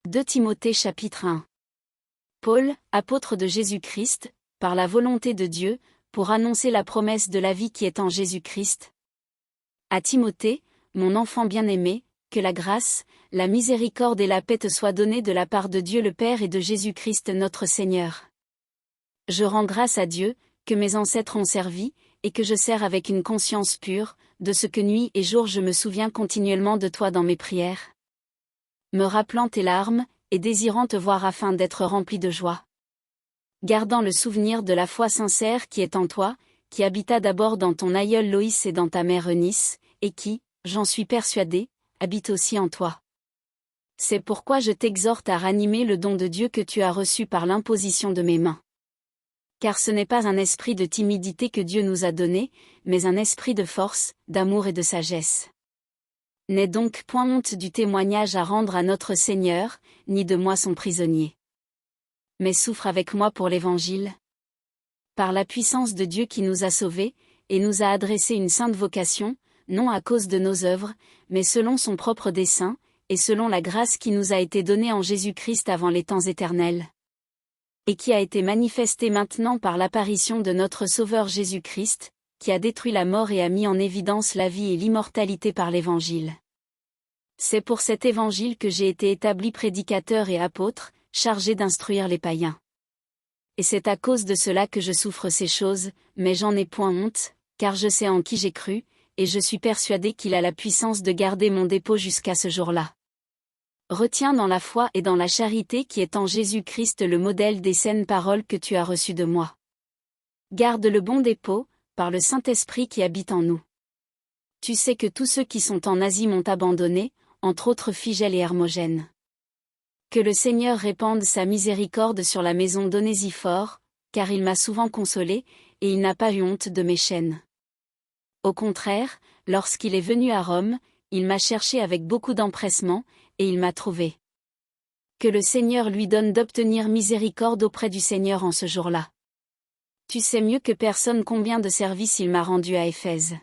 2 Timothée chapitre 1. Paul, apôtre de Jésus-Christ, par la volonté de Dieu, pour annoncer la promesse de la vie qui est en Jésus-Christ. À Timothée, mon enfant bien-aimé, que la grâce, la miséricorde et la paix te soient données de la part de Dieu le Père et de Jésus-Christ notre Seigneur. Je rends grâce à Dieu, que mes ancêtres ont servi, et que je sers avec une conscience pure, de ce que nuit et jour je me souviens continuellement de toi dans mes prières, me rappelant tes larmes, et désirant te voir afin d'être rempli de joie. Gardant le souvenir de la foi sincère qui est en toi, qui habita d'abord dans ton aïeul Loïs et dans ta mère Eunice, et qui, j'en suis persuadé, habite aussi en toi. C'est pourquoi je t'exhorte à ranimer le don de Dieu que tu as reçu par l'imposition de mes mains. Car ce n'est pas un esprit de timidité que Dieu nous a donné, mais un esprit de force, d'amour et de sagesse. N'aie donc point honte du témoignage à rendre à notre Seigneur, ni de moi son prisonnier. Mais souffre avec moi pour l'Évangile. Par la puissance de Dieu qui nous a sauvés, et nous a adressé une sainte vocation, non à cause de nos œuvres, mais selon son propre dessein, et selon la grâce qui nous a été donnée en Jésus-Christ avant les temps éternels. Et qui a été manifestée maintenant par l'apparition de notre Sauveur Jésus-Christ, qui a détruit la mort et a mis en évidence la vie et l'immortalité par l'Évangile. C'est pour cet Évangile que j'ai été établi prédicateur et apôtre, chargé d'instruire les païens. Et c'est à cause de cela que je souffre ces choses, mais j'en ai point honte, car je sais en qui j'ai cru, et je suis persuadé qu'il a la puissance de garder mon dépôt jusqu'à ce jour-là. Retiens dans la foi et dans la charité qui est en Jésus-Christ le modèle des saines paroles que tu as reçues de moi. Garde le bon dépôt, par le Saint-Esprit qui habite en nous. Tu sais que tous ceux qui sont en Asie m'ont abandonné, entre autres Phygel et Hermogène. Que le Seigneur répande sa miséricorde sur la maison d'Onésiphore, car il m'a souvent consolé, et il n'a pas eu honte de mes chaînes. Au contraire, lorsqu'il est venu à Rome, il m'a cherché avec beaucoup d'empressement, et il m'a trouvé. Que le Seigneur lui donne d'obtenir miséricorde auprès du Seigneur en ce jour-là. Tu sais mieux que personne combien de services il m'a rendu à Éphèse.